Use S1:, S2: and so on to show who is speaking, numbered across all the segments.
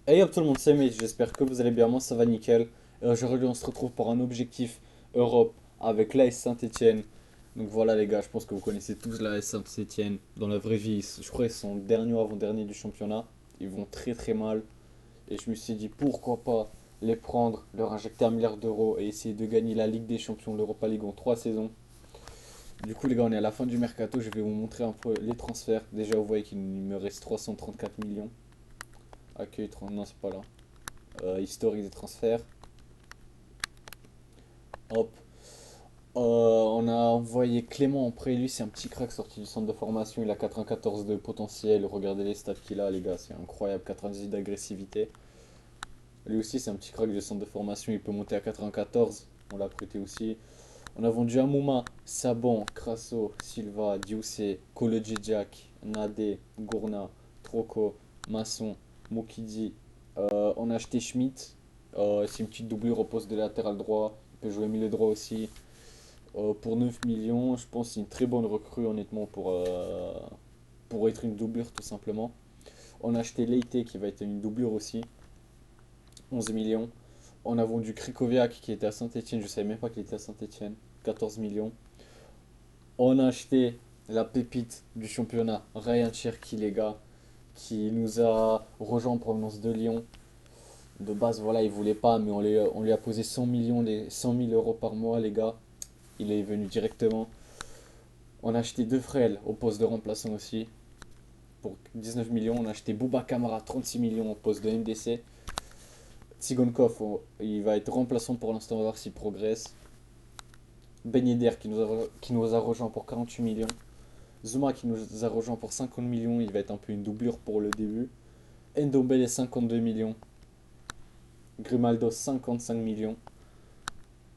S1: Hey hop tout le monde, c'est Mitch, j'espère que vous allez bien, moi ça va nickel. Aujourd'hui on se retrouve pour un objectif Europe avec l'AS Saint-Etienne. Donc voilà les gars, je pense que vous connaissez tous l'AS Saint-Etienne. Dans la vraie vie, je crois qu'ils sont dernier ou avant-dernier du championnat. Ils vont très très mal. Et je me suis dit pourquoi pas les prendre, leur injecter 1 milliard d'euros et essayer de gagner la Ligue des Champions, l'Europa League en 3 saisons. Du coup les gars, on est à la fin du mercato, je vais vous montrer un peu les transferts. Déjà vous voyez qu'il me reste 334 millions. Accueil 30, non c'est pas là. Historique des transferts. Hop. On a envoyé Clément en prêt. Lui, c'est un petit crack sorti du centre de formation. Il a 94 de potentiel. Regardez les stats qu'il a, les gars. C'est incroyable. 98 d'agressivité. Lui aussi, c'est un petit crack du centre de formation. Il peut monter à 94. On l'a prêté aussi. On a vendu Amouma, Sabon, Crasso, Silva, Dioussé, Kolo Jack, Nade, Gourna, Troco, Masson, Mokidi. On a acheté Schmidt. C'est une petite doublure au poste de latéral droit. Il peut jouer milieu droit aussi. Pour 9 millions, je pense que c'est une très bonne recrue honnêtement pour être une doublure tout simplement. On a acheté Leite qui va être une doublure aussi, 11 millions. On a vendu Krikoviak qui était à Saint-Etienne, je ne savais même pas qu'il était à Saint-Etienne, 14 millions. On a acheté la pépite du championnat, Ryan Cherki les gars, qui nous a rejoint en provenance de Lyon. De base, voilà, il voulait pas, mais on lui a posé 100 millions, 100 000 euros par mois les gars. Il est venu directement. On a acheté deux frêles au poste de remplaçant aussi. Pour 19 millions, on a acheté Bouba Kamara 36 millions au poste de MDC. Tsigonkov, il va être remplaçant pour l'instant, on va voir s'il progresse. Ben Yedder qui nous a rejoint pour 48 millions. Zuma qui nous a rejoint pour 50 millions, il va être un peu une doublure pour le début. Ndombele 52 millions. Grimaldo 55 millions.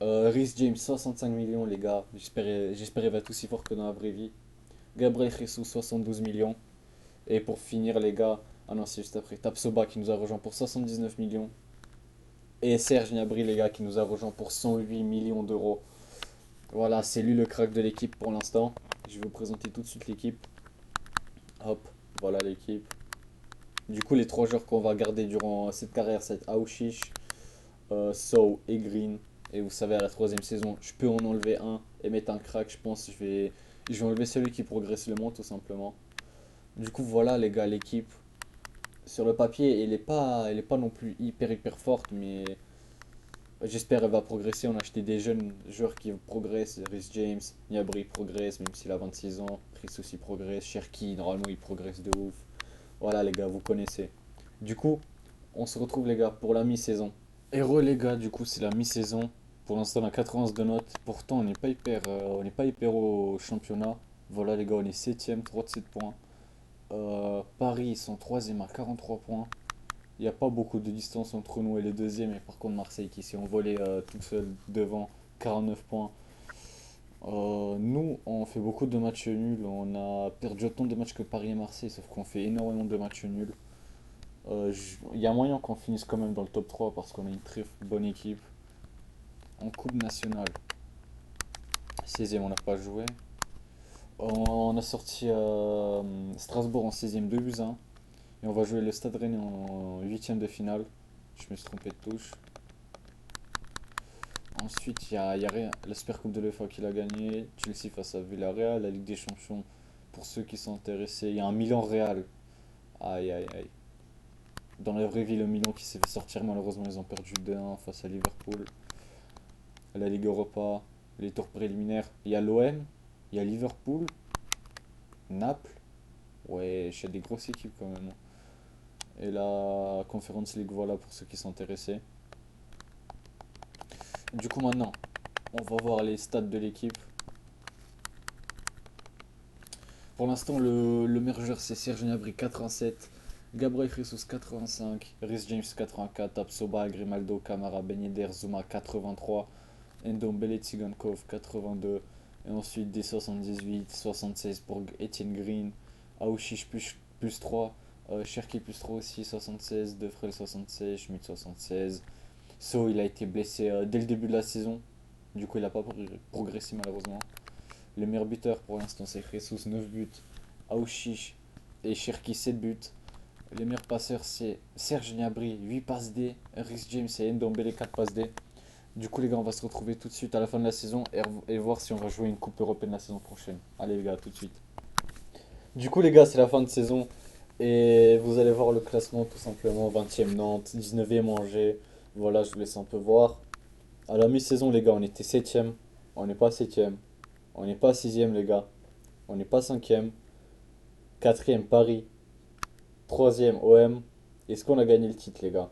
S1: Rhys James 65 millions les gars. J'espère qu'il va être aussi fort que dans la vraie vie. Gabriel Jesus 72 millions. Et pour finir, les gars, ah non, c'est juste après, Tapsoba qui nous a rejoint pour 79 millions. Et Serge Gnabry, les gars, qui nous a rejoint pour 108 millions d'euros. Voilà, c'est lui le crack de l'équipe pour l'instant. Je vais vous présenter tout de suite l'équipe. Hop, voilà l'équipe. Du coup, les trois joueurs qu'on va garder durant cette carrière, c'est Aouchiche, Sow et Green. Et vous savez, à la troisième saison, je peux en enlever un et mettre un crack. Je pense que je vais enlever celui qui progresse le moins, tout simplement. Du coup, voilà, les gars, l'équipe. Sur le papier, elle est pas non plus hyper forte, mais j'espère qu'elle va progresser. On a acheté des jeunes joueurs qui progressent. Rhys James, Gnabry progresse, même s'il a 26 ans. Chris aussi progresse. Cherki, normalement, il progresse de ouf. Voilà, les gars, vous connaissez. Du coup, on se retrouve, les gars, pour la mi-saison. Héros, les gars, du coup, c'est la mi-saison. Pour l'instant, on a 91 de notes. Pourtant, on n'est pas hyper au championnat. Voilà, les gars, on est 7ème, 37 points. Paris, ils sont 3ème à 43 points. Il n'y a pas beaucoup de distance entre nous et les deuxièmes. Et par contre, Marseille qui s'est envolé tout seul devant, 49 points. Nous, on fait beaucoup de matchs nuls. On a perdu autant de matchs que Paris et Marseille, sauf qu'on fait énormément de matchs nuls. Il y a moyen qu'on finisse quand même dans le top 3 parce qu'on a une très bonne équipe. En Coupe nationale, 16ème, on n'a pas joué. On a sorti Strasbourg en 16ème 2 buts 1. Et on va jouer le Stade Rennais en 8ème de finale. Je me suis trompé de touche. Ensuite, il y a la Super Coupe de l'UEFA qu'il a gagné. Chelsea face à Villarreal. La Ligue des Champions, pour ceux qui sont intéressés. Il y a un Milan-Real. Aïe, aïe, aïe. Dans la vraie vie, le Milan qui s'est fait sortir, malheureusement, ils ont perdu 2-1 face à Liverpool. La Ligue Europa, les tours préliminaires. Il y a l'OM, il y a Liverpool, Naples. Ouais, il y a des grosses équipes quand même. Et la Conference League, voilà, pour ceux qui sont intéressés. Du coup, maintenant, on va voir les stats de l'équipe. Pour l'instant, le meilleur joueur, c'est Serge Gnabry, 87. Gabriel Jesus, 85. Rhys James, 84. Tapsoba, Grimaldo, Camara, Ben Yedder, Zuma, 83. Ndombele, Tsigankov, 82. Et ensuite, des 78, 76 pour Etienne Green. Aouchiche, plus 3. Cherki, plus 3 aussi, 76. Defrel, 76. Schmidt, 76. So, il a été blessé dès le début de la saison. Du coup, il n'a pas progressé malheureusement. Le meilleur buteur pour l'instant, c'est Jesus, 9 buts. Aouchiche et Cherki, 7 buts. Les meilleurs passeurs, c'est Serge Gnabry, 8 passes D, Rhys James et Ndombele, 4 passes D. Du coup, les gars, on va se retrouver tout de suite à la fin de la saison et voir si on va jouer une Coupe européenne la saison prochaine. Allez, les gars, tout de suite. Du coup, les gars, c'est la fin de saison et vous allez voir le classement tout simplement. 20e Nantes, 19e Angers. Voilà, je vous laisse un peu voir. À la mi-saison, les gars, on était 7e. On n'est pas 7e. On n'est pas 6e, les gars. On n'est pas 5e. 4e Paris. 3e OM. Est-ce qu'on a gagné le titre, les gars?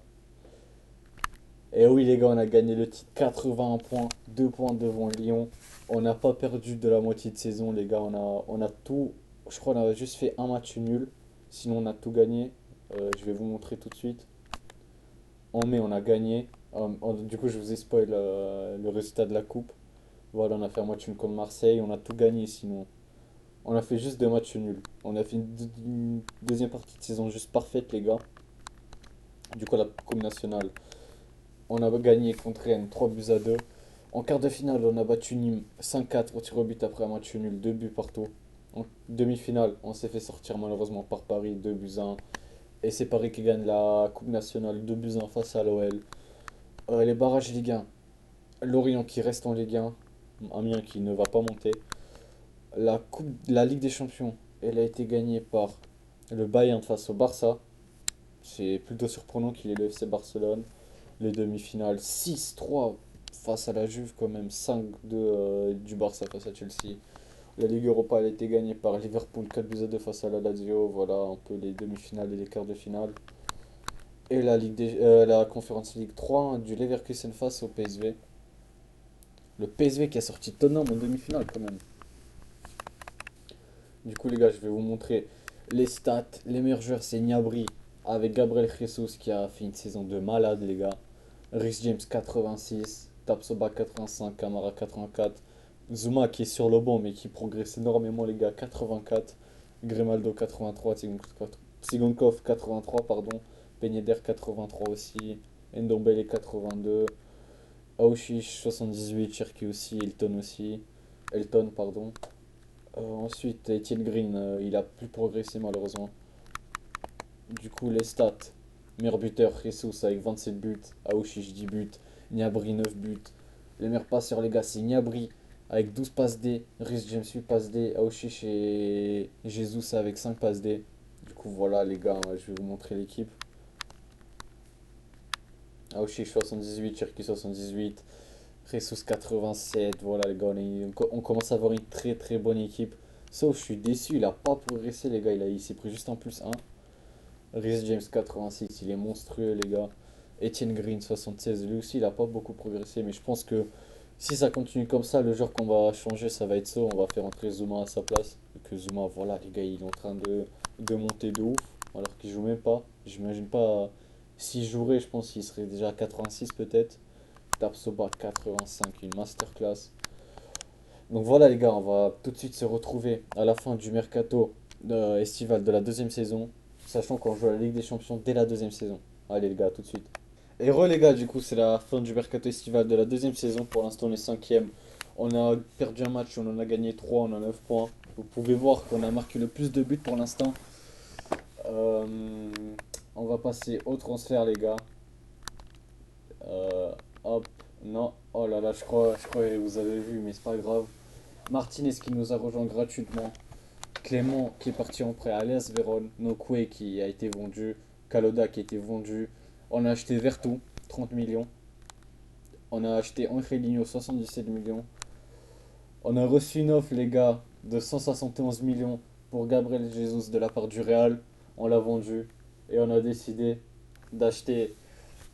S1: Et oui, les gars, on a gagné le titre 81 points, 2 points devant Lyon. On n'a pas perdu de la moitié de saison, les gars. On a tout. Je crois qu'on a juste fait un match nul. Sinon, on a tout gagné. Je vais vous montrer tout de suite. En mai, on a gagné. Du coup, je vous ai spoil le résultat de la coupe. Voilà, on a fait un match nul contre Marseille. On a tout gagné sinon. On a fait juste deux matchs nuls. On a fait une deuxième partie de saison juste parfaite, les gars. Du coup, la Coupe nationale. On a gagné contre Rennes 3 buts à 2. En quart de finale, on a battu Nîmes 5-4 au tir au but après un match nul, 2 buts partout. En demi-finale, on s'est fait sortir malheureusement par Paris, 2 buts à 1. Et c'est Paris qui gagne la Coupe nationale, 2 buts à 1 face à l'OL. Les barrages Ligue 1, Lorient qui reste en Ligue 1, Amiens qui ne va pas monter. La Ligue des Champions, elle a été gagnée par le Bayern face au Barça. C'est plutôt surprenant qu'il ait le FC Barcelone. Les demi-finales 6-3 face à la Juve, quand même 5-2 du Barça face à Chelsea. La Ligue Europa elle a été gagnée par Liverpool 4 buts à 2 face à la Lazio. Voilà un peu les demi-finales et les quarts de finale. Et la Conference League 3 du Leverkusen face au PSV. Le PSV qui a sorti Tottenham en demi-finale quand même. Du coup les gars, je vais vous montrer les stats. Les meilleurs joueurs c'est Gnabry avec Gabriel Jesus qui a fait une saison de malade les gars. Rhys James 86, Tapsoba 85, Kamara 84, Zuma qui est sur le banc mais qui progresse énormément les gars 84, Grimaldo 83, Tsigankov 83 pardon, Ben Yedder 83 aussi, Ndombele 82, Aouchiche 78, Cherki aussi, Elton pardon. Ensuite Etienne Green il a plus progressé malheureusement. Du coup, les stats. Meilleur buteur, Jesus avec 27 buts. Aouchiche 10 buts. Gnabry 9 buts. Les meilleurs passeurs, les gars, c'est Gnabry avec 12 passes D. Rhys James 8 passes D. Aouchiche et Jesus avec 5 passes D. Du coup, voilà, les gars, je vais vous montrer l'équipe. Aouchiche 78, Cherki 78. Jesus 87. Voilà, les gars, on commence à avoir une très très bonne équipe. Sauf, je suis déçu, il a pas progressé, les gars. Il s'est pris juste un plus 1. Rhys James 86, il est monstrueux les gars. Etienne Green 76, lui aussi il a pas beaucoup progressé, mais je pense que si ça continue comme ça, le joueur qu'on va changer ça va être ça. On va faire entrer Zuma à sa place. Et que Zuma, voilà les gars, il est en train de monter de ouf, alors qu'il joue même pas. J'imagine pas, s'il jouerait, je pense qu'il serait déjà à 86 peut-être. Tapsoba 85, une masterclass. Donc voilà les gars, on va tout de suite se retrouver à la fin du mercato estival de la deuxième saison, sachant qu'on joue à la Ligue des Champions dès la deuxième saison. Allez les gars, tout de suite. Et re les gars, du coup c'est la fin du mercato estival de la deuxième saison. Pour l'instant on est cinquième. On a perdu un match, on en a gagné 3, on a 9 points. Vous pouvez voir qu'on a marqué le plus de buts pour l'instant. Euh, on va passer au transfert les gars. Euh, Hop, non, oh là là, je crois que vous avez vu, mais c'est pas grave. Martinez qui nous a rejoint gratuitement. Clément qui est parti en prêt à Alias Vérone. Nokwe qui a été vendu. Kaloda qui a été vendu. On a acheté Vertou, 30 millions. On a acheté Angelino, 77 millions. On a reçu une offre, les gars, de 171 millions pour Gabriel Jesus de la part du Real. On l'a vendu. Et on a décidé d'acheter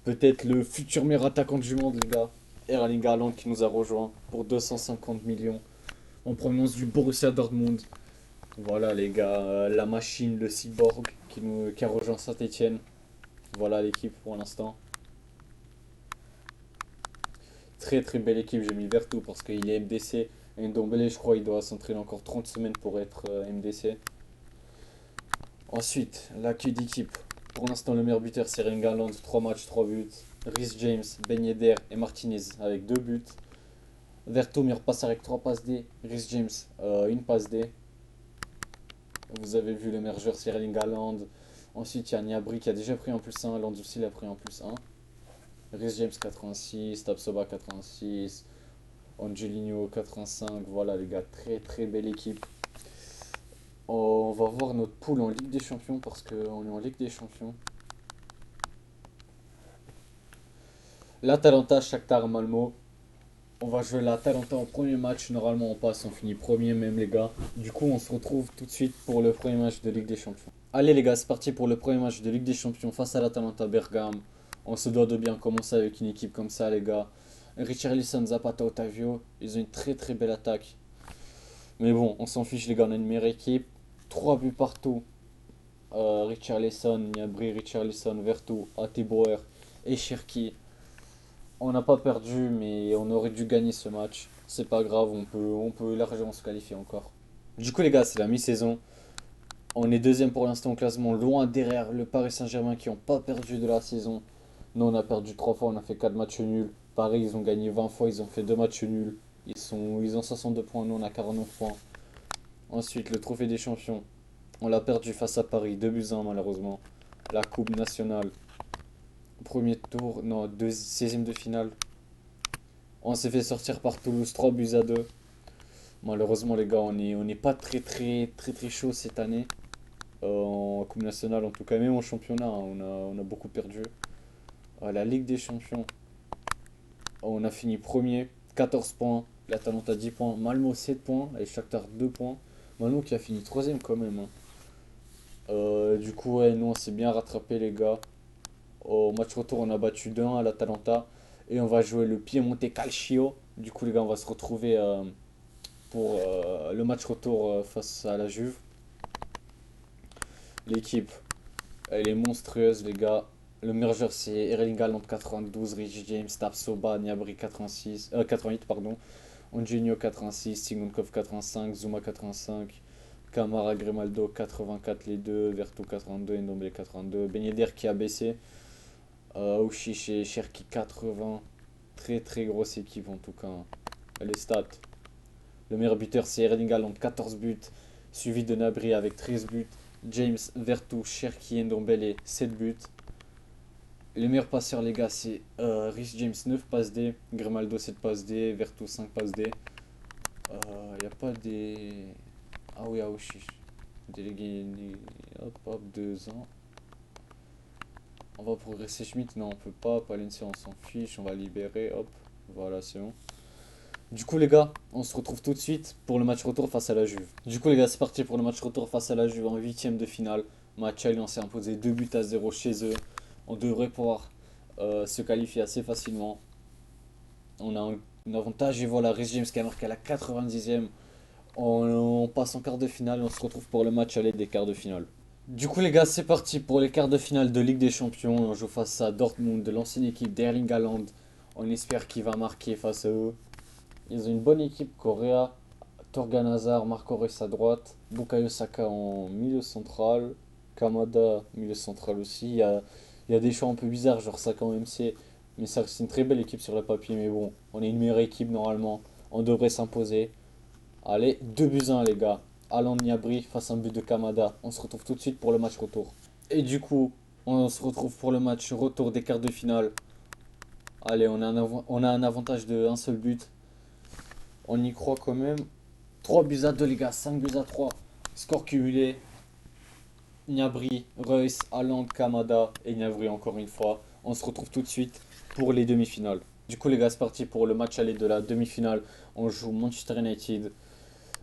S1: peut-être le futur meilleur attaquant du monde, les gars. Erling Haaland qui nous a rejoint pour 250 millions en provenance du Borussia Dortmund. Voilà les gars, la machine, le cyborg qui a rejoint Saint-Etienne. Voilà l'équipe pour l'instant. Très très belle équipe, j'ai mis Vertou parce qu'il est MDC. Et Ndombele, je crois, il doit s'entraîner encore 30 semaines pour être MDC. Ensuite, la queue d'équipe. Pour l'instant, le meilleur buteur c'est Erling Haaland, 3 matchs, 3 buts. Rhys James, Ben Yedder et Martinez avec 2 buts. Vertou, meilleur passeur avec 3 passes D. Rhys James, une passe D. Vous avez vu le meilleur joueur c'est Erling Haaland. Ensuite, il y a Gnabry qui a déjà pris en plus 1. Landouzi il a pris en plus 1. Rhys James 86, Tapsoba 86, Angelino 85. Voilà les gars, très très belle équipe. On va voir notre poule en Ligue des Champions parce qu'on est en Ligue des Champions. L'Atalanta, Shakhtar, Malmo. On va jouer l'Atalanta en premier match. Normalement, on passe, on finit premier même, les gars. Du coup, on se retrouve tout de suite pour le premier match de Ligue des Champions. Allez, les gars, c'est parti pour le premier match de Ligue des Champions face à l'Atalanta Bergame. On se doit de bien commencer avec une équipe comme ça, les gars. Richarlison, Zapata, Otavio, ils ont une très très belle attaque. Mais bon, on s'en fiche, les gars, on a une meilleure équipe. 3 buts partout. Richarlison, Gnabry, Richarlison, Vertu, Atebauer et Cherki. On n'a pas perdu, mais on aurait dû gagner ce match. C'est pas grave, on peut largement se qualifier encore. Du coup, les gars, c'est la mi-saison. On est deuxième pour l'instant au classement, loin derrière le Paris Saint-Germain qui n'ont pas perdu de la saison. Nous, on a perdu 3 fois, on a fait 4 matchs nuls. Paris, ils ont gagné 20 fois, ils ont fait 2 matchs nuls. Ils ont 62 points, nous, on a 49 points. Ensuite, le trophée des champions. On l'a perdu face à Paris, 2 buts à 1 malheureusement. La Coupe nationale. Premier tour, non, 16e de finale. On s'est fait sortir par Toulouse 3 buts à 2. Malheureusement les gars, on n'est pas très très très très chaud cette année. En Coupe nationale en tout cas, même en championnat, hein, on a beaucoup perdu. La Ligue des Champions, on a fini premier, 14 points. L'Atalanta 10 points, Malmo 7 points et Shakhtar 2 points. Malmo qui a fini troisième quand même, hein. Du coup, ouais, nous on s'est bien rattrapé les gars. Au match retour, on a battu 2-1 à l'Atalanta. Et on va jouer le Piemonte Calcio. Du coup, les gars, on va se retrouver pour le match retour face à la Juve. L'équipe, elle est monstrueuse, les gars. Le meilleur joueur, c'est Erling Haaland 92, Rich James, Tapsoba, Gnabry 88, pardon. Angelino 86, Sigankov 85, Zuma 85, Camara, Grimaldo 84 les deux, Vertu 82, Ndombele 82, Ben Yedder qui a baissé. Ouchiche et Cherki 80. Très très grosse équipe en tout cas. Les stats. Le meilleur buteur c'est Erling Haaland 14 buts. Suivi de Gnabry avec 13 buts. James, Vertu, Cherki et Ndombele 7 buts. Les meilleurs passeurs les gars c'est Rhys James 9 passes D. Grimaldo 7 passes D. Vertu 5 passes D. Y a pas des... Ah oui, Ouchiche. Délégué... Hop hop 2 ans. On va progresser Schmidt, non on peut pas, Palencia on s'en fiche, on va libérer, hop, voilà c'est bon. Du coup les gars, on se retrouve tout de suite pour le match retour face à la Juve. Du coup les gars c'est parti pour le match retour face à la Juve en huitième de finale. Match aller on s'est imposé 2 buts à 0 chez eux. On devrait pouvoir se qualifier assez facilement. On a un avantage et voilà Rhys James qui a marqué à la 90e. On passe en quart de finale et on se retrouve pour le match aller des quarts de finale. Du coup les gars c'est parti pour les quarts de finale de Ligue des Champions. On joue face à Dortmund, de l'ancienne équipe d'Erling Haaland. On espère qu'il va marquer face à eux. Ils ont une bonne équipe, Correa, Torgan Hazard, Marco Reus à droite, Bukayo Saka en milieu central, Kamada milieu central aussi. Il y a des choix un peu bizarres, genre Saka en MC, mais ça c'est une très belle équipe sur le papier. Mais bon, on est une meilleure équipe normalement, on devrait s'imposer. Allez, 2 buts à 1 les gars. Haaland Gnabry face à un but de Kamada. On se retrouve tout de suite pour le match retour. Et du coup, on se retrouve pour le match retour des quarts de finale. Allez, on a un avantage de un seul but. On y croit quand même. 3 buts à 2 les gars, 5 buts à 3. Score cumulé. Gnabry, Reus, Haaland, Kamada et Gnabry encore une fois. On se retrouve tout de suite pour les demi-finales. Du coup les gars, c'est parti pour le match aller de la demi-finale. On joue Manchester United.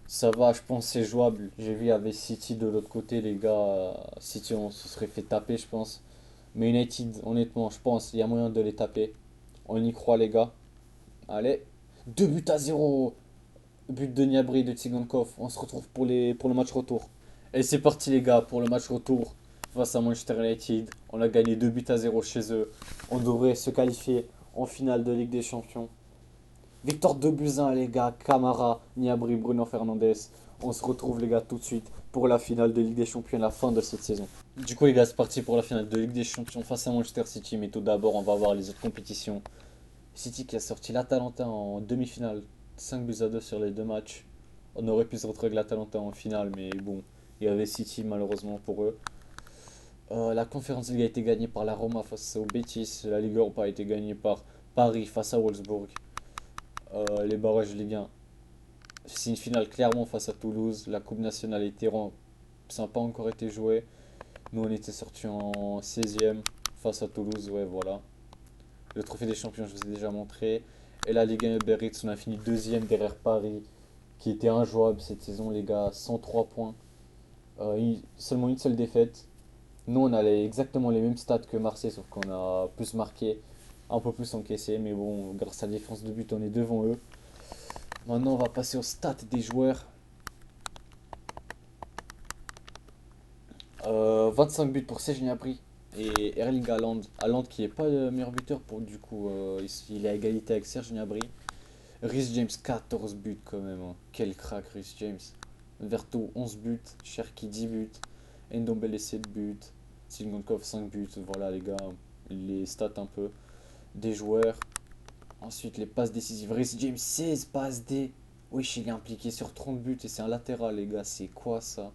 S1: Ça va, je pense que c'est jouable. J'ai vu avec City de l'autre côté, les gars. City, on se serait fait taper, je pense. Mais United, honnêtement, je pense il y a moyen de les taper. On y croit, les gars. Allez. 2 buts à 0. But de Gnabry, de Tsigankov. On se retrouve pour le match retour. Et c'est parti, les gars, pour le match retour face à Manchester United. On a gagné 2 buts à 0 chez eux. On devrait se qualifier en finale de Ligue des Champions. Victor de Buzyn, les gars, Camara, Gnabry, Bruno Fernandes. On se retrouve, les gars, tout de suite pour la finale de Ligue des Champions à la fin de cette saison. Du coup, les gars, c'est parti pour la finale de Ligue des Champions face à Manchester City. Mais tout d'abord, on va voir les autres compétitions. City qui a sorti l'Atalanta en demi-finale, 5 buts à 2 sur les deux matchs. On aurait pu se retrouver avec l'Atalanta en finale, mais bon, il y avait City malheureusement pour eux. La Conference League a été gagnée par la Roma face au Betis. La Ligue Europa a été gagnée par Paris face à Wolfsburg. Les barrages Ligue 1, c'est une finale clairement face à Toulouse. La Coupe nationale était ça n'a pas encore été joué. Nous, on était sortis en 16e face à Toulouse. Ouais, voilà. Le trophée des champions, je vous ai déjà montré. Et la Ligue 1 Uber Eats, on a fini deuxième derrière Paris, qui était injouable cette saison, les gars. 103 points. Seulement une seule défaite. Nous, on a exactement les mêmes stats que Marseille, sauf qu'on a plus marqué, un peu plus encaissé. Mais bon, grâce à la défense de but, on est devant eux. Maintenant, on va passer aux stats des joueurs. 25 buts pour Serge Gnabry et Erling Haaland. Haaland qui est pas le meilleur buteur pour du coup, il est à égalité avec Serge Gnabry. Rhys James 14 buts quand même, hein. Quel crack Rhys James. Verto 11 buts, Cherki 10 buts, Ndombele 7 buts, Singonkov 5 buts. Voilà les gars, les stats un peu des joueurs. Ensuite les passes décisives. Rhys James 16 passes D. Wesh, il est impliqué sur 30 buts et c'est un latéral les gars, c'est quoi ça?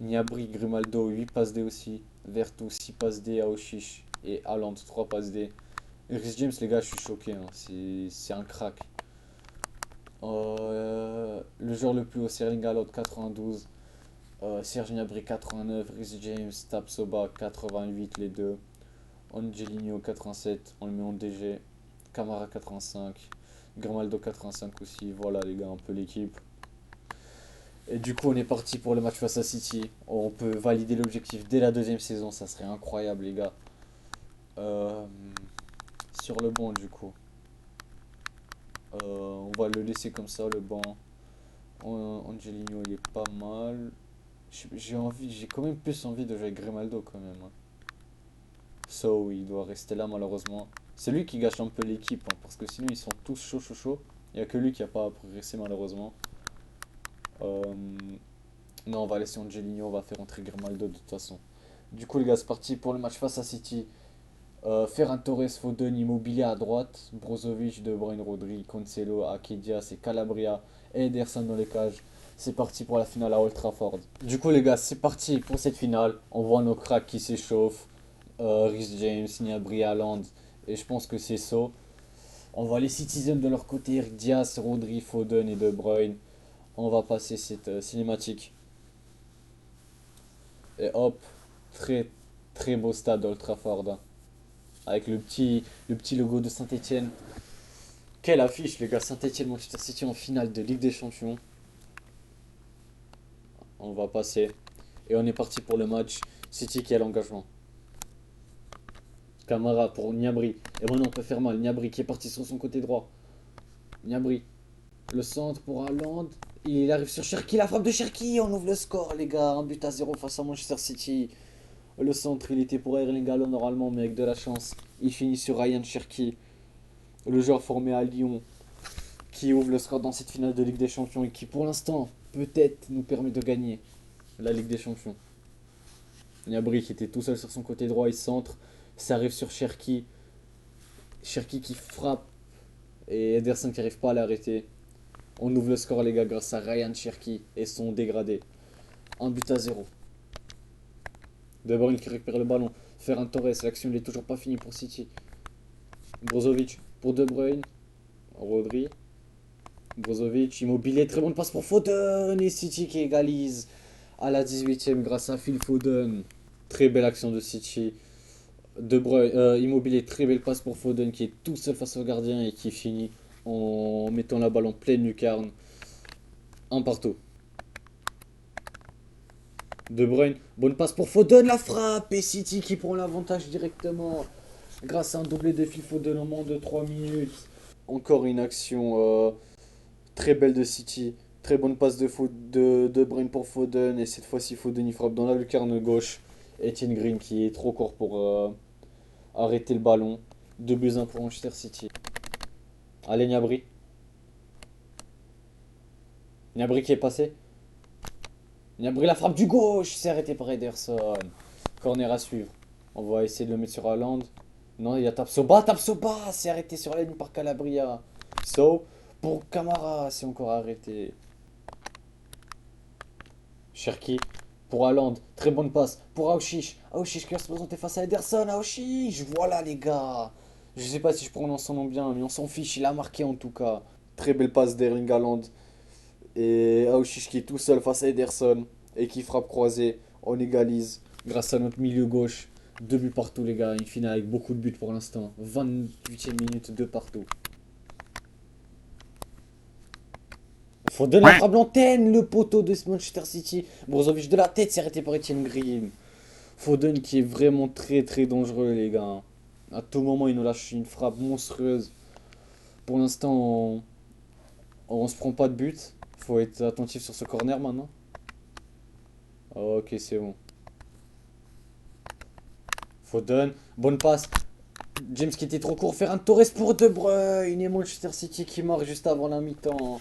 S1: Gnabry, Grimaldo, 8 passes D aussi. Vertu, 6 passes D à Oshish. Et Haaland, 3 passes D. Rhys James, les gars, je suis choqué, hein. C'est un crack. Le joueur le plus haut, c'est Erling Haaland, 92. Serge Gnabry, 89. Rhys James, Tapsoba, 88, les deux. Angelino, 87. On le met en DG. Camara, 85. Grimaldo, 85 aussi. Voilà, les gars, un peu l'équipe. Et du coup, on est parti pour le match face à City. On peut valider l'objectif dès la deuxième saison, ça serait incroyable, les gars. Euh, sur le banc, du coup. On va le laisser comme ça, le banc. Angelino, il est pas mal. J'ai quand même plus envie de jouer avec Grimaldo, quand même, hein. So, il doit rester là, malheureusement. C'est lui qui gâche un peu l'équipe, hein, parce que sinon, ils sont tous chauds, chauds, chauds. Il n'y a que lui qui n'a pas progressé, malheureusement. Euh, Non, on va laisser Angelino, on va faire entrer Grimaldo de toute façon. Du coup, les gars, c'est parti pour le match face à City. Ferran Torres, Foden, Immobilier à droite. Brozovic, De Bruyne, Rodri, Cancelo, Akedia, c'est Calabria et Ederson dans les cages. C'est parti pour la finale à Old Trafford. Du coup, les gars, c'est parti pour cette finale. On voit nos cracks qui s'échauffent. Rhys James, Gnabry, Haaland. Et je pense que c'est ça. On voit les Citizens de leur côté. Eric Diaz, Rodri, Foden et De Bruyne. On va passer cette cinématique. Et hop, très très beau stade Old Trafford, hein. Avec le petit logo de Saint-Etienne. Quelle affiche les gars, Saint-Etienne Manchester City en finale de Ligue des Champions. On va passer. Et on est parti pour le match. City qui a l'engagement. Camara pour Gnabry. Et maintenant on peut faire mal. Gnabry qui est parti sur son côté droit. Gnabry. Le centre pour Haaland. Il arrive sur Cherki. La frappe de Cherki. On ouvre le score les gars. Un but à zéro face à Manchester City. Le centre, il était pour Erling Haaland normalement, mais avec de la chance, il finit sur Ryan Cherki, le joueur formé à Lyon, qui ouvre le score dans cette finale de Ligue des Champions et qui, pour l'instant, peut-être nous permet de gagner la Ligue des Champions. Gnabry qui était tout seul sur son côté droit, il centre, ça arrive sur Cherki, Cherki qui frappe et Ederson qui n'arrive pas à l'arrêter. On ouvre le score, les gars, grâce à Ryan Cherki et son dégradé. Un but à zéro. De Bruyne qui récupère le ballon. Ferran Torres, l'action n'est toujours pas finie pour City. Brozovic pour De Bruyne. Rodri. Brozovic, Immobilier, très bonne passe pour Foden. Et City qui égalise à la 18e grâce à Phil Foden. Très belle action de City. De Bruyne, Immobilier, très belle passe pour Foden qui est tout seul face au gardien et qui finit en mettant la balle en pleine lucarne. Un partout. De Bruyne, bonne passe pour Foden, la frappe et City qui prend l'avantage directement grâce à un doublé de Phil Foden en moins de 3 minutes. Encore une action très belle de City. Très bonne passe de Bruyne pour Foden. Et cette fois-ci, Foden il frappe dans la lucarne gauche. Etienne Green qui est trop court pour arrêter le ballon. 2 buts 1 pour Manchester City. Allez, Gnabry. Gnabry qui est passé. Gnabry la frappe du gauche. C'est arrêté par Ederson. Corner à suivre. On va essayer de le mettre sur Haaland. Non, il y a Tapsoba. Tapsoba, c'est arrêté sur la ligne par Calabria. So, pour Camara, c'est encore arrêté. Cherki. pour Haaland. Très bonne passe pour Aouchiche. Aouchiche qui va se présenter face à Ederson. Aouchiche, voilà les gars. Je sais pas si je prononce son nom bien, mais on s'en fiche, il a marqué en tout cas. Très belle passe d'Erling Haaland. Et Aouchiche qui est tout seul face à Ederson et qui frappe croisé. On égalise grâce à notre milieu gauche. Deux buts partout les gars, une finale avec beaucoup de buts pour l'instant. 28e minute, deux partout. Foden la frappe l'antenne, le poteau de Manchester City. Brozovic de la tête, c'est arrêté par Etienne Green. Foden qui est vraiment très très dangereux les gars. À tout moment il nous lâche une frappe monstrueuse. Pour l'instant on se prend pas de but. Faut être attentif sur ce corner maintenant. Ok c'est bon. Foden, bonne passe. James qui était trop court, Ferran Torres pour De Bruyne et Manchester City qui marque juste avant la mi-temps.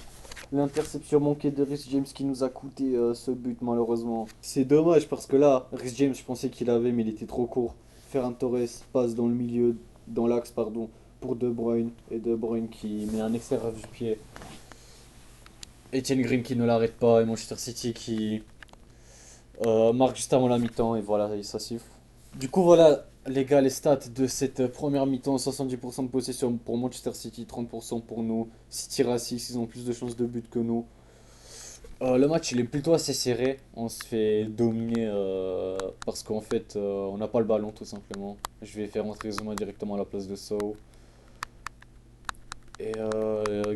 S1: L'interception manquée de Reece James qui nous a coûté ce but malheureusement. C'est dommage parce que là, Reece James je pensais qu'il avait mais il était trop court. Ferran Torres passe dans le milieu, dans l'axe pardon, pour De Bruyne. Et De Bruyne qui met un extérieur du pied. Etienne Green qui ne l'arrête pas et Manchester City qui marque juste avant la mi-temps et voilà, ça siffle. Du coup, voilà, les gars, les stats de cette première mi-temps: 70% de possession pour Manchester City, 30% pour nous. City raciste, ils ont plus de chances de but que nous. Le match, il est plutôt assez serré. On se fait dominer parce qu'en fait, on n'a pas le ballon, tout simplement. Je vais faire entrer Zuma directement à la place de Sow. Et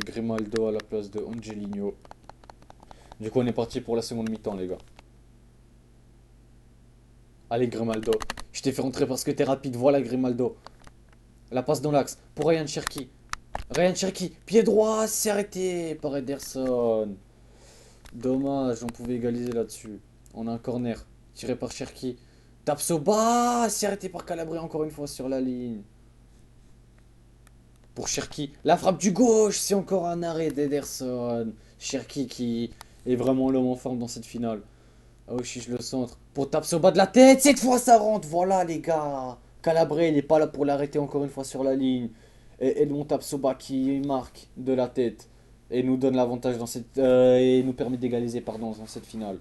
S1: Grimaldo à la place de Angelino. Du coup, on est parti pour la seconde mi-temps, les gars. Allez, Grimaldo. Je t'ai fait rentrer parce que t'es rapide. Voilà, Grimaldo. La passe dans l'axe pour Ryan Cherki. Ryan Cherki, pied droit, c'est arrêté par Ederson. Dommage, on pouvait égaliser là-dessus. On a un corner tiré par Cherki. Tapsoba, c'est arrêté par Calabria encore une fois sur la ligne. Pour Cherki, la frappe du gauche, c'est encore un arrêt d'Ederson. Cherki qui est vraiment l'homme en forme dans cette finale. Ah oui, je le centre. Pour Tapsoba de la tête, cette fois ça rentre. Voilà les gars. Calabria, il n'est pas là pour l'arrêter encore une fois sur la ligne. Et Edmond Tapsoba qui marque de la tête. Et nous donne l'avantage dans cette. Et nous permet d'égaliser, pardon, dans cette finale.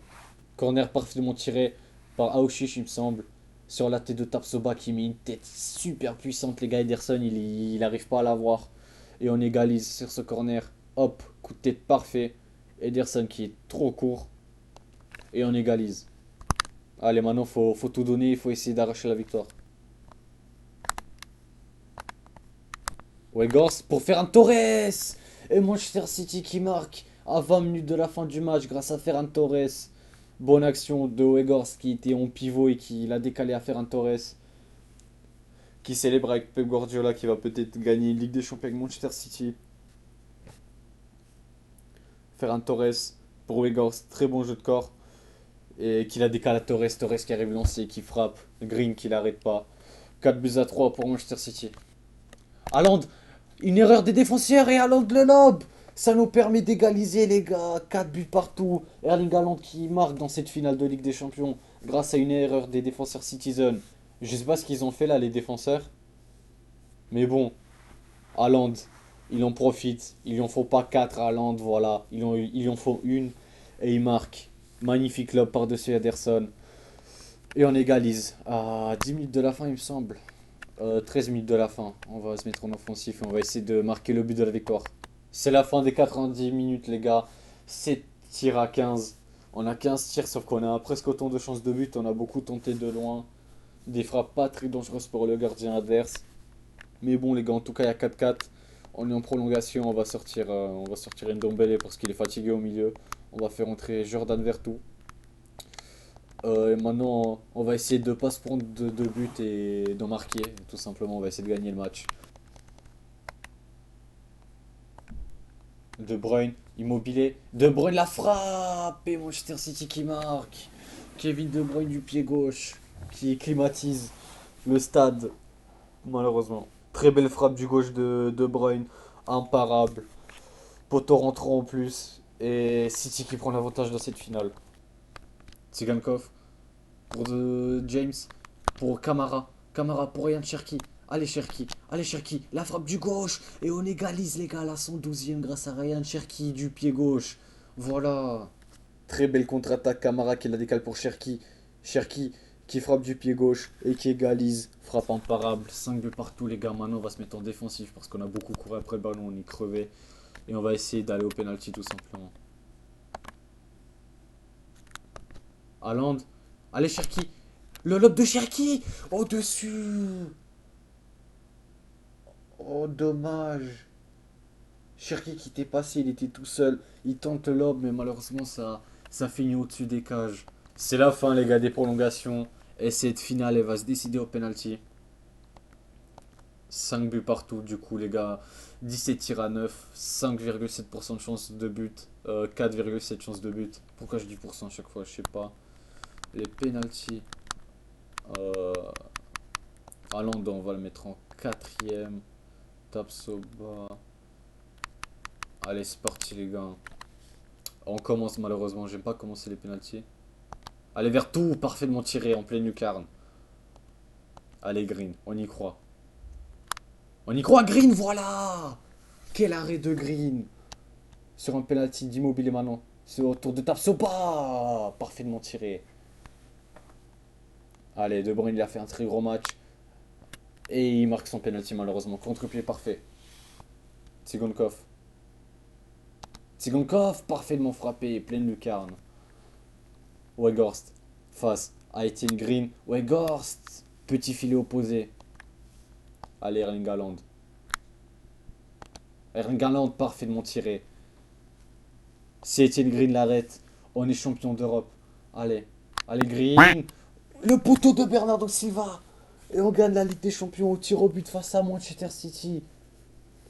S1: Corner parfaitement tiré par Aouchiche, il me semble. Sur la tête de Tapsoba qui met une tête super puissante. Les gars, Ederson, il n'arrive pas à l'avoir. Et on égalise sur ce corner. Hop, coup de tête parfait. Ederson qui est trop court. Et on égalise. Allez, maintenant, faut tout donner. Il faut essayer d'arracher la victoire. Weghorst pour Ferran Torres. Et Manchester City qui marque à 20 minutes de la fin du match grâce à Ferran Torres. Bonne action de Weghorst qui était en pivot et qui l'a décalé à Ferran Torres. Qui célèbre avec Pep Guardiola qui va peut-être gagner une Ligue des Champions avec Manchester City. Ferran Torres pour Weghorst, très bon jeu de corps. Et qui la décale à Torres. Torres qui arrive lancé, qui frappe. Green qui l'arrête pas. 4-3 pour Manchester City. Haaland, une erreur des défenseurs et Haaland le lobe. Ça nous permet d'égaliser les gars. 4 buts partout. Erling Haaland qui marque dans cette finale de Ligue des Champions grâce à une erreur des défenseurs Citizen. Je sais pas ce qu'ils ont fait là les défenseurs. Mais bon, Haaland, il en profite. Il lui en faut pas 4 à Haaland, voilà. Il lui en faut une et il marque. Magnifique lob par-dessus Ederson. Et on égalise à 10 minutes de la fin il me semble. 13 minutes de la fin. On va se mettre en offensif et on va essayer de marquer le but de la victoire. C'est la fin des 90 minutes les gars. 7 tirs à 15. On a 15 tirs sauf qu'on a presque autant de chances de but. On a beaucoup tenté de loin. Des frappes pas très dangereuses pour le gardien adverse. Mais bon les gars, en tout cas il y a 4-4. On est en prolongation, on va sortir Ndombele parce qu'il est fatigué au milieu. On va faire entrer Jordan Vertu. Et maintenant, on va essayer de ne pas se prendre de buts et d'en marquer. Tout simplement, on va essayer de gagner le match. De Bruyne, immobilé. De Bruyne la frappe et Manchester City qui marque. Kevin De Bruyne du pied gauche qui climatise le stade, malheureusement. Très belle frappe du gauche de Bruyne. Imparable. Poteau rentrant en plus. Et City qui prend l'avantage dans cette finale. Tsigankov pour James, pour Camara, Camara pour Ryan Cherki. Allez Cherki, allez Cherki, la frappe du gauche. Et on égalise les gars à la 112e grâce à Ryan Cherki du pied gauche. Voilà. Très belle contre-attaque. Camara qui la décale pour Cherki. Cherki qui frappe du pied gauche et qui égalise. Frappe imparable. 5 buts partout, les gars. Maintenant, on va se mettre en défensif parce qu'on a beaucoup couru après le ballon. On y crevait. Et on va essayer d'aller au penalty tout simplement. Haaland. Allez, Cherki. Le lob de Cherki. Au-dessus. Oh, dommage. Cherki qui était passé, il était tout seul. Il tente le lob, mais malheureusement, ça finit au-dessus des cages. C'est la fin, les gars, des prolongations. Et cette finale, elle va se décider au penalty. 5 buts partout, du coup, les gars. 17 tirs à 9. 5,7% de chance de but. 4,7 chance de but. Pourquoi je dis pourcent à chaque fois, je sais pas. Les penalties. Euh, Haaland, on va le mettre en quatrième. Tapsoba. Allez, c'est parti, les gars. On commence malheureusement, j'aime pas commencer les pénaltys. Allez, vers tout, parfaitement tiré en pleine lucarne. Allez, Green, on y croit. On y croit, Green, voilà. Quel arrêt de Green. Sur un penalty d'Immobilier maintenant. C'est au tour de Tapsoba. Parfaitement tiré. Allez, De Bruyne, il a fait un très gros match. Et il marque son penalty malheureusement. Contre-pied parfait. Tsigankov. Tsigankov, parfaitement frappé, pleine lucarne. Weghorst, face à Etienne Green. Weghorst, petit filet opposé. Allez, Erling Haaland. Erling Haaland, parfaitement tiré. Si Etienne Green l'arrête, on est champion d'Europe. Allez, allez Green. Le poteau de Bernardo Silva. Et on gagne la Ligue des Champions au tir au but face à Manchester City.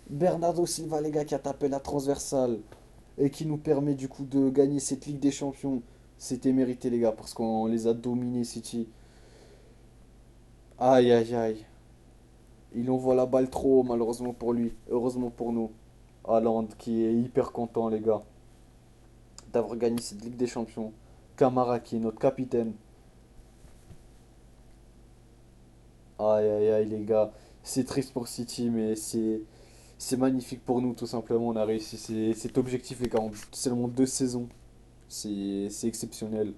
S1: Bernardo Silva, les gars, qui a tapé la transversale. Et qui nous permet du coup de gagner cette Ligue des Champions. C'était mérité, les gars, parce qu'on les a dominés, City. Aïe, aïe, aïe. Il envoie la balle trop haut, malheureusement pour lui. Heureusement pour nous. Haaland qui est hyper content, les gars, d'avoir gagné cette Ligue des Champions. Camara qui est notre capitaine. Aïe, aïe, aïe, les gars. C'est triste pour City, mais c'est magnifique pour nous, tout simplement. On a réussi cet objectif, les gars, en seulement 2 saisons. C'est exceptionnel.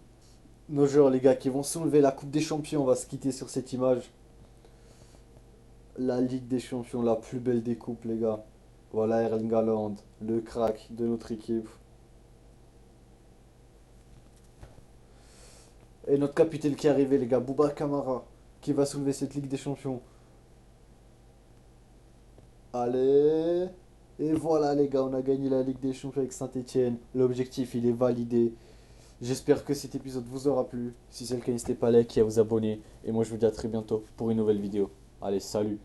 S1: Nos joueurs, les gars, qui vont soulever la Coupe des Champions, on va se quitter sur cette image. La Ligue des Champions, la plus belle des coupes, les gars. Voilà Erling Haaland, le crack de notre équipe. Et notre capitaine qui est arrivé, les gars, Bouba Kamara, qui va soulever cette Ligue des Champions. Allez. Et voilà, les gars, on a gagné la Ligue des Champions avec Saint-Etienne. L'objectif, il est validé. J'espère que cet épisode vous aura plu. Si c'est le cas, n'hésitez pas à liker et à vous abonner. Et moi, je vous dis à très bientôt pour une nouvelle vidéo. Allez, salut!